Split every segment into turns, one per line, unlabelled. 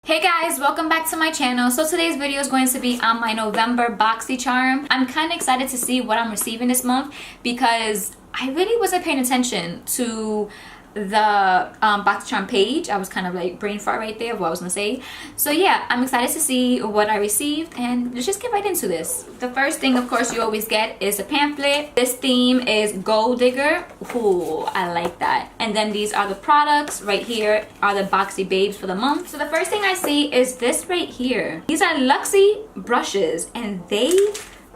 Hey guys, welcome back to my channel. So today's video is going to be on my November Boxycharm. I'm kind of excited to see what I'm receiving this month because I really wasn't paying attention to the Boxycharm page. I was kind of like brain fart right there of what I was gonna say. So yeah, I'm excited to see what I received, and let's just get right into this. The first thing, of course, you always get is a pamphlet. This theme is Gold Digger. Ooh, I like that. And then these are the products. Right here are the Boxy Babes for the month. So the first thing I see is this right here. These are Luxie brushes, and they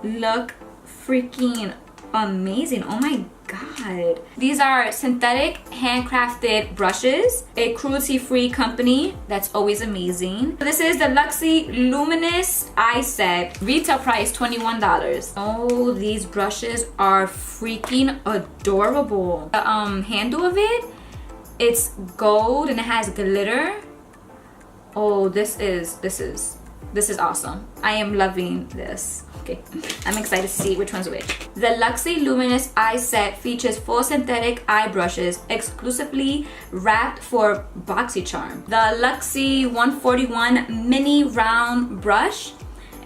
look freaking amazing. Oh my god. These are synthetic handcrafted brushes, a cruelty-free company. That's always amazing. This is the Luxie Luminous Eye Set. Retail price $21. Oh, these brushes are freaking adorable. The handle of it, it's gold and it has glitter. Oh, this is awesome. I am loving this. Okay, I'm excited to see which one's which. The Luxie Luminous Eye Set features full synthetic eye brushes exclusively wrapped for Boxycharm. The Luxie 141 mini round brush.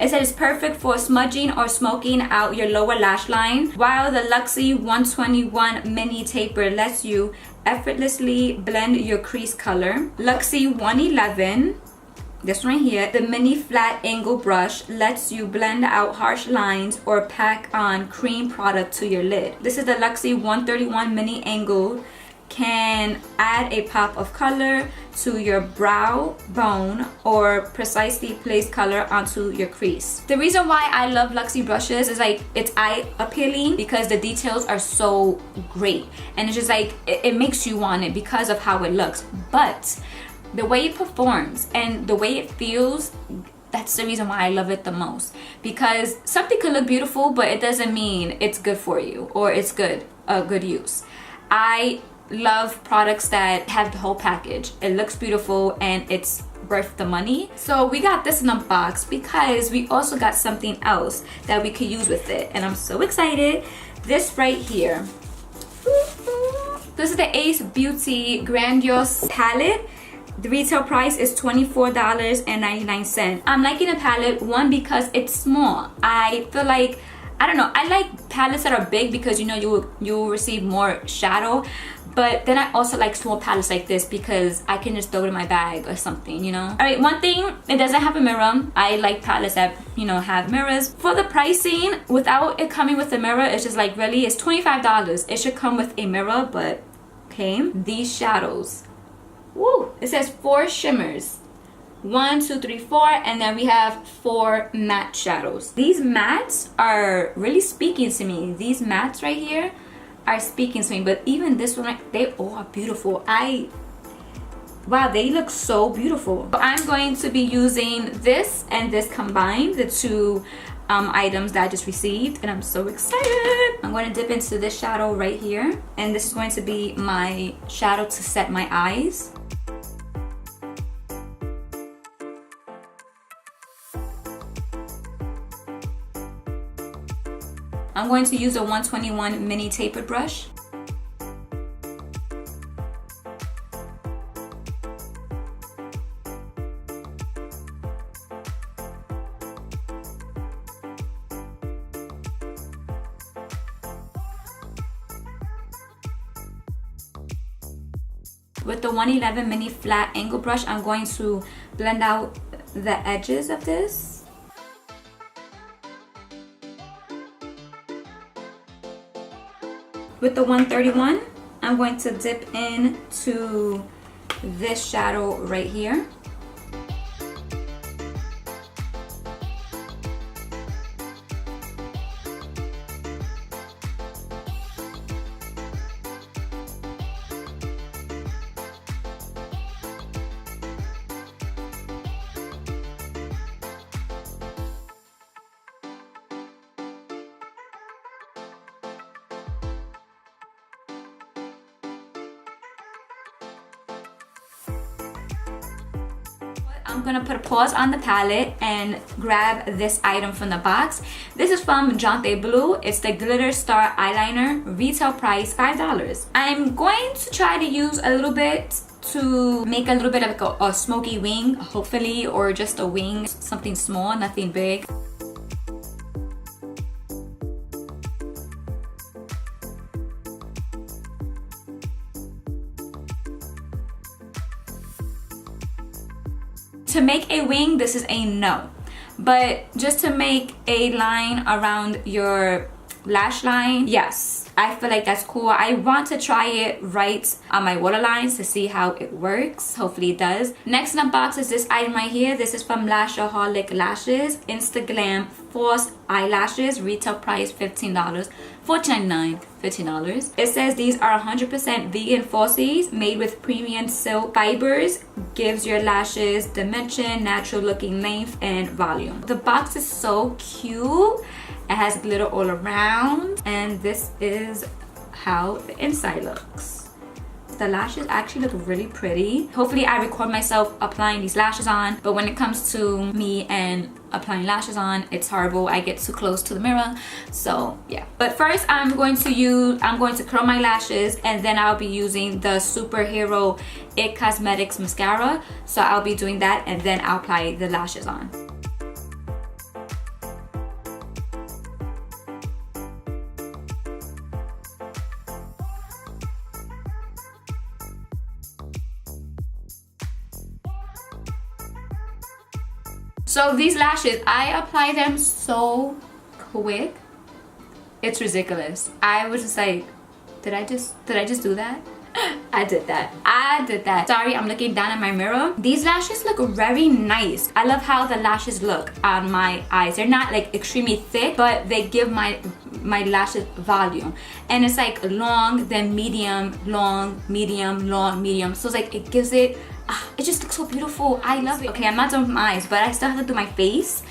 It says it's perfect for smudging or smoking out your lower lash line, while the Luxie 121 mini taper lets you effortlessly blend your crease color. Luxie 111, this one right here, the mini flat angle brush lets you blend out harsh lines or pack on cream product to your lid. This is the Luxie 131 mini angle, can add a pop of color to your brow bone or precisely place color onto your crease. The reason why I love Luxie brushes is like it's eye appealing because the details are so great, and it's just like it makes you want it because of how it looks. But the way it performs and the way it feels, that's the reason why I love it the most. Because something could look beautiful, but it doesn't mean it's good for you or it's good use. I love products that have the whole package. It looks beautiful and it's worth the money. So we got this in a box because we also got something else that we could use with it, and I'm so excited. This right here. This is the Ace Beauty Grandoise palette. The retail price is $24.99. I'm liking the palette, one, because it's small. I feel like, I don't know, I like palettes that are big because you know you'll receive more shadow. But then I also like small palettes like this because I can just throw it in my bag or something, you know. All right, one thing, it doesn't have a mirror. I like palettes that, you know, have mirrors. For the pricing, without it coming with a mirror, it's just like, really, it's $25. It should come with a mirror, but okay. These shadows. Woo! It says 4 shimmers. 1, 2, 3, 4, and then we have 4 matte shadows. These mattes are really speaking to me. These mattes right here are speaking to me, but even this one, they all are beautiful. Wow, they look so beautiful. So I'm going to be using this and this combined, the two items that I just received, and I'm so excited. I'm going to dip into this shadow right here, and this is going to be my shadow to set my eyes. I'm going to use a 121 mini tapered brush. With the 111 mini flat angle brush, I'm going to blend out the edges of this. With the 131, I'm going to dip into this shadow right here. I'm gonna put a pause on the palette and grab this item from the box. This is from Jonteblu. It's the Glitter Star Eyeliner. Retail price $5. I'm going to try to use a little bit to make a little bit of like a smoky wing, hopefully, or just a wing, something small, nothing big. To make a wing, this is a no. But just to make a line around your lash line, yes, I feel like that's cool. I want to try it right on my waterlines to see how it works. Hopefully it does. Next in the box is this item right here. This is from Lashaholic Lashes, Instaglam False Eyelashes, retail price $15. $14.99, $15. It says these are 100% vegan falsies made with premium silk fibers, gives your lashes dimension, natural looking length, and volume. The box is so cute. It has glitter all around, and this is how the inside looks. The lashes actually look really pretty. Hopefully I record myself applying these lashes on, but when it comes to me and applying lashes on, it's horrible. I get too close to the mirror, so yeah. But first I'm going to curl my lashes, and then I'll be using the Superhero It Cosmetics mascara. So I'll be doing that, and then I'll apply the lashes on. So these lashes, I apply them so quick. It's ridiculous. I was just like, did I just do that? I did that. Sorry, I'm looking down at my mirror. These lashes look very nice. I love how the lashes look on my eyes. They're not like extremely thick, but they give my lashes volume. And it's like long, then medium, long, medium, long, medium. So it's like, it gives it, it just looks so beautiful. I love it. Okay, I'm not done with my eyes, but I still have to do my face.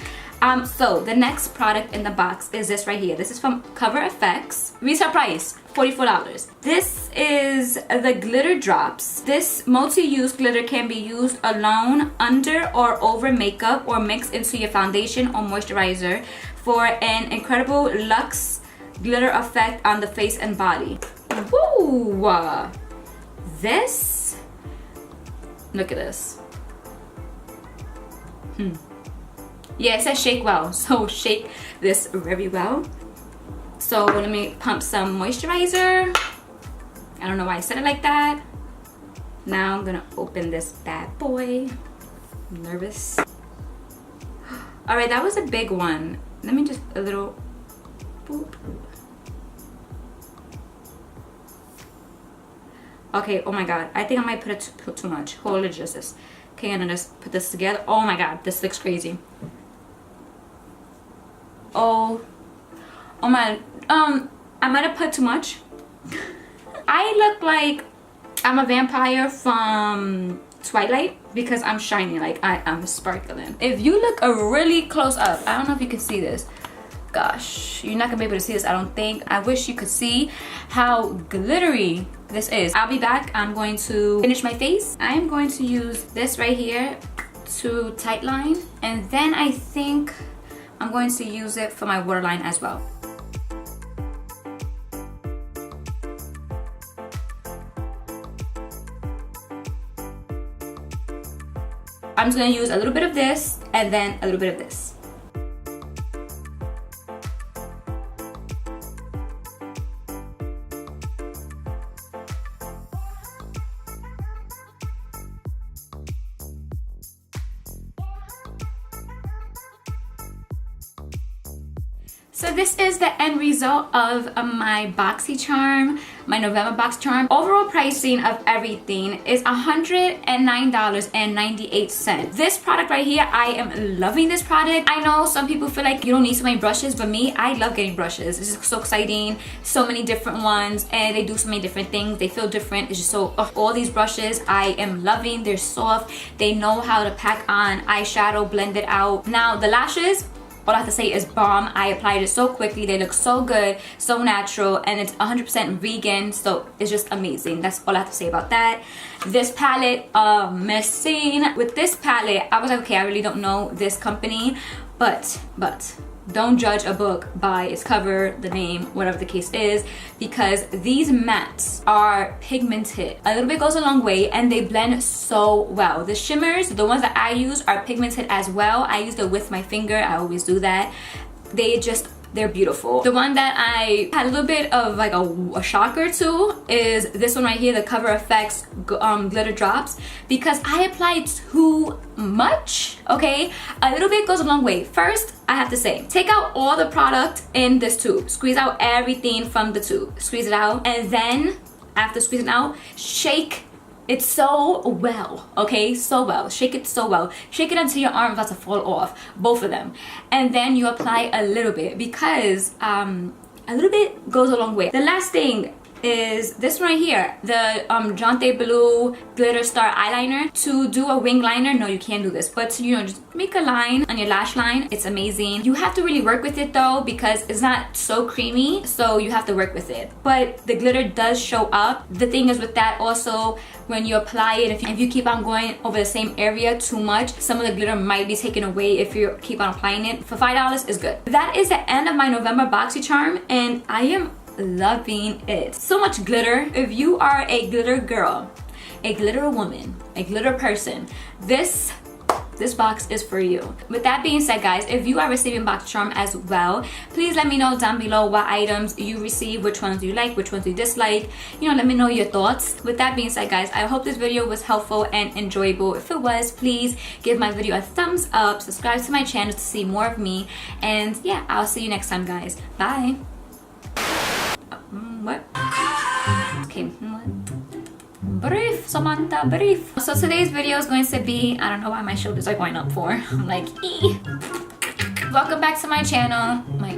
So the next product in the box is this right here. This is from CoverFX. Retail price, $44. This is the glitter drops. This multi-use glitter can be used alone, under or over makeup, or mixed into your foundation or moisturizer for an incredible luxe glitter effect on the face and body. Woo! This, look at this. Yeah, it says shake well, so shake this very well. So let me pump some moisturizer. I don't know why I said it like that. Now I'm gonna open this bad boy. I'm nervous. All right, that was a big one. Let me just a little boop. Okay, oh my god, I think I might put too much. Hold it, just this. Okay, I'm gonna just put this together. Oh my god, this looks crazy. Oh my, I might have put too much. I look like I'm a vampire from Twilight because I'm shiny, like I'm sparkling. If you look really close up, I don't know if you can see this. Gosh, you're not gonna be able to see this, I don't think. I wish you could see how glittery this is. I'll be back. I'm going to finish my face. I am going to use this right here to tight line, and then I think I'm going to use it for my waterline as well. I'm just gonna use a little bit of this and then a little bit of this. So this is the end result of my Boxycharm, my November Boxycharm. Overall pricing of everything is $109.98. This product right here, I am loving this product. I know some people feel like you don't need so many brushes, but me, I love getting brushes. It's just so exciting. So many different ones, and they do so many different things. They feel different. It's just so, all these brushes I am loving. They're soft. They know how to pack on eyeshadow, blend it out. Now the lashes, all I have to say is bomb. I applied it so quickly. They look so good, so natural, and it's 100% vegan, so it's just amazing. That's all I have to say about that. This palette, amazing. With this palette, I was like, okay, I really don't know this company, but don't judge a book by its cover, the name, whatever the case is, because these mattes are pigmented. A little bit goes a long way, and they blend so well. The shimmers, the ones that I use, are pigmented as well. I used it with my finger. I always do that. They're beautiful. The one that I had a little bit of like a shocker to is this one right here, the CoverFX glitter drops, because I applied too much. Okay, a little bit goes a long way. First, I have to say, take out all the product in this tube, squeeze out everything from the tube, squeeze it out, and then after squeezing out, shake it so well, okay? So well. Shake it so well. Shake it until your arm is about to fall off, both of them. And then you apply a little bit, because a little bit goes a long way. The last thing is this one right here, the Jonteblu Glitter Star Eyeliner. To do a wing liner, no, you can't do this, but to, you know, just make a line on your lash line. It's amazing. You have to really work with it though, because it's not so creamy, so you have to work with it. But the glitter does show up. The thing is with that also, when you apply it, if you keep on going over the same area too much, some of the glitter might be taken away if you keep on applying it. For $5 is good. That is the end of my November Boxycharm, and I am loving it. So much glitter. If you are a glitter girl, a glitter woman, a glitter person, this box is for you. With that being said, guys, if you are receiving Boxycharm as well, please let me know down below what items you receive, which ones you like, which ones you dislike. You know, let me know your thoughts. With that being said, guys, I hope this video was helpful and enjoyable. If it was, please give my video a thumbs up, subscribe to my channel to see more of me, and yeah, I'll see you next time, guys. Bye. What? Okay, what? Brief, Samantha, brief. So today's video is going to be, I don't know why my shoulders are going up for. I'm like, ee. Welcome back to my channel. My